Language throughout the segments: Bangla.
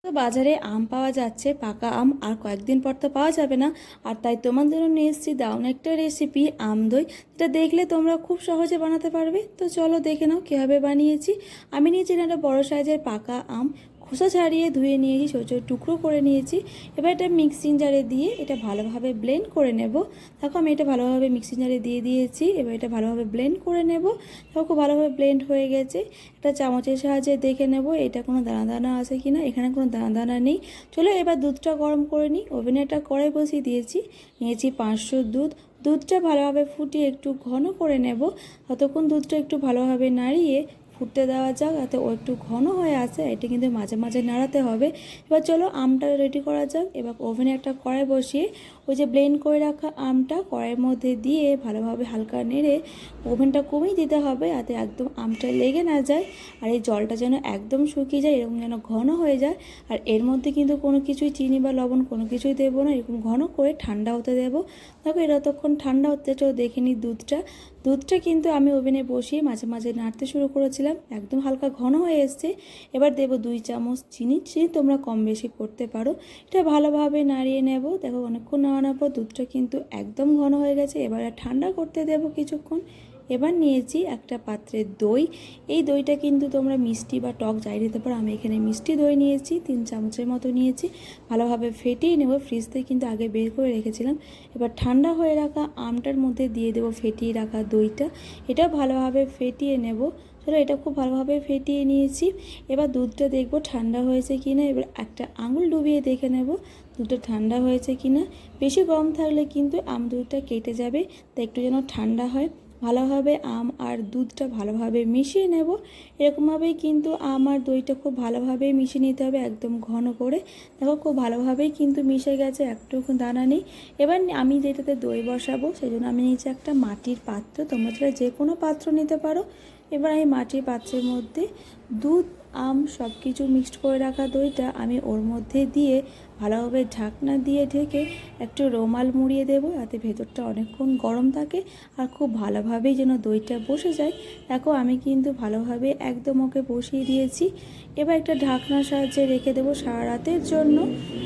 তো বাজারে আম পাওয়া যাচ্ছে, পাকা আম আর কয়েকদিন পর তো পাওয়া যাবে না। আর তাই তোমার জন্য নিয়ে এসেছি দারুণ একটা রেসিপি, আম দই, যেটা দেখলে তোমরা খুব সহজে বানাতে পারবে। তো চলো দেখে নাও কীভাবে বানিয়েছি। আমি নিয়েছি একটা বড় সাইজের পাকা আম, খোসা ছাড়িয়ে ধুয়ে নিয়েছি, ছোটো ছোটো টুকরো করে নিয়েছি। এবার এটা মিক্সিং জারে দিয়ে এটা ভালোভাবে ব্লেন্ড করে নেব। দেখো আমি এটা ভালোভাবে মিক্সিং জারে দিয়ে দিয়েছি। এবার এটা ভালোভাবে ব্লেন্ড করে নেব। দেখো খুব ভালোভাবে ব্লেন্ড হয়ে গেছে। একটা চামচের সাহায্যে দেখে নেব এটা কোনো দানা দানা আছে কি না। এখানে কোনো দানা দানা নেই। চলো এবার দুধটা গরম করে নিই। ওভেনে একটা কড়াই বসিয়ে দিয়েছি, নিয়েছি 500 দুধ। দুধটা ভালোভাবে ফুটিয়ে একটু ঘন করে নেব। ততক্ষণ দুধটা একটু ভালোভাবে নাড়িয়ে ফুটতে দেওয়া যাক, যাতে ও একটু ঘন হয়ে আসে। এটা কিন্তু মাঝে মাঝে নাড়াতে হবে। এবার চলো আমটা রেডি করা যাক। এবার ওভেনে একটা কড়াই বসিয়ে ওই যে ব্লেন্ড করে রাখা আমটা কড়াইয়ের মধ্যে দিয়ে ভালোভাবে হালকা নেড়ে ওভেনটা কমিয়ে দিতে হবে, যাতে একদম আমটা লেগে না যায়। আর এই জলটা যেন একদম শুকিয়ে যায়, এরকম যেন ঘন হয়ে যায়। আর এর মধ্যে কিন্তু কোনো কিছুই চিনি বা লবণ কোনো কিছুই দেবো না, এরকম ঘন করে ঠান্ডা হতে দেবো। দেখো এটা ততক্ষণ ঠান্ডা হতে চলো দেখে নিই দুধটা কিন্তু আমি ওভেনে বসিয়ে মাঝে মাঝে নাড়তে শুরু করেছিলাম, একদম হালকা ঘন হয়ে এসছে। এবার দেবো 2 চামচ চিনি তোমরা কম বেশি করতে পারো। এটা ভালোভাবে নাড়িয়ে নেব। দেখো অনেকক্ষণ নাড়ানোর পর দুধটা কিন্তু একদম ঘন হয়ে গেছে। এবার ঠান্ডা করতে দেবো কিছুক্ষণ। এবার নিয়েছি একটা পাত্রে দই। এই দইটা কিন্তু তোমরা মিষ্টি বা টক যাই নিতে পারো। আমি এখানে মিষ্টি দই নিয়েছি, 3 চামচের মতো নিয়েছি। ভালোভাবে ফেটিয়ে নেব। ফ্রিজ থেকে কিন্তু আগে বের করে রেখেছিলাম। এবার ঠান্ডা হয়ে রাখা আমটার মধ্যে দিয়ে দেবো ফেটিয়ে রাখা দইটা। এটা ভালোভাবে ফেটিয়ে নেব। চলো এটা খুব ভালোভাবে ফেটিয়ে নিয়েছি। এবার দুধটা দেখব ঠান্ডা হয়েছে কি না। এবার একটা আঙুল ডুবিয়ে দেখে নেব দুধটা ঠান্ডা হয়েছে কি না। বেশি গরম থাকলে কিন্তু আম দুধটা কেটে যাবে, তাই একটু যেন ঠান্ডা হয়। ভালোভাবে আম আর দুধটা ভালোভাবে মিশিয়ে নেব। এরকমভাবেই কিন্তু আম আর দইটা খুব ভালোভাবেই মিশিয়ে নিতে হবে, একদম ঘন করে। দেখো খুব ভালোভাবেই কিন্তু মিশে গেছে, একটুকু দানা নেই। এবার আমি যেটাতে দই বসাবো সেই জন্য আমি নিয়েছি একটা মাটির পাত্র, তোমরা চাইলে যে কোনো পাত্র নিতে পারো। এবার এই মাটির পাত্রের মধ্যে দুধ, আম সব কিছু মিক্সড করে রাখা দইটা আমি ওর মধ্যে দিয়ে ভালোভাবে ঢাকনা দিয়ে ঢেকে একটু রুমাল মুড়িয়ে দেবো, যাতে ভেতরটা অনেকক্ষণ গরম থাকে আর খুব ভালোভাবেই যেন দইটা বসে যায়। দেখো আমি কিন্তু ভালোভাবে একদম ওকে বসিয়ে দিয়েছি। এবার একটা ঢাকনার সাহায্যে রেখে দেবো সারা রাতের জন্য।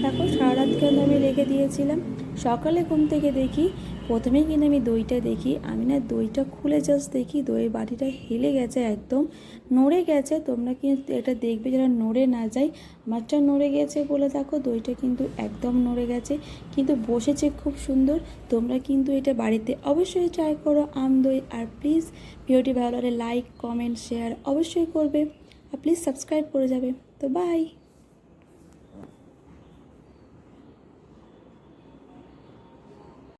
দেখো সারা রাত কেন আমি রেখে দিয়েছিলাম। সকালে ঘুম থেকে দেখি, প্রথমেই কিন্তু আমি দইটা দেখি, আমি না দইটা খুলে জাস্ট দেখি দইয়ের বাটিটা হেলে গেছে, একদম নড়ে গেছে। তোমরা কিন্তু এটা দেখবে যেন নড়ে না যায়। আমারটা নড়ে গেছে বলে দেখো দইটা কিন্তু একদম নড়ে গেছে, কিন্তু বসেছে খুব সুন্দর। তোমরা কিন্তু এটা বাড়িতে অবশ্যই ট্রাই করো আম দই। আর প্লিজ ভিডিওটি ভালো লাগলে লাইক, কমেন্ট, শেয়ার অবশ্যই করবে। আর প্লিজ সাবস্ক্রাইব করে যাবে। তো বাই।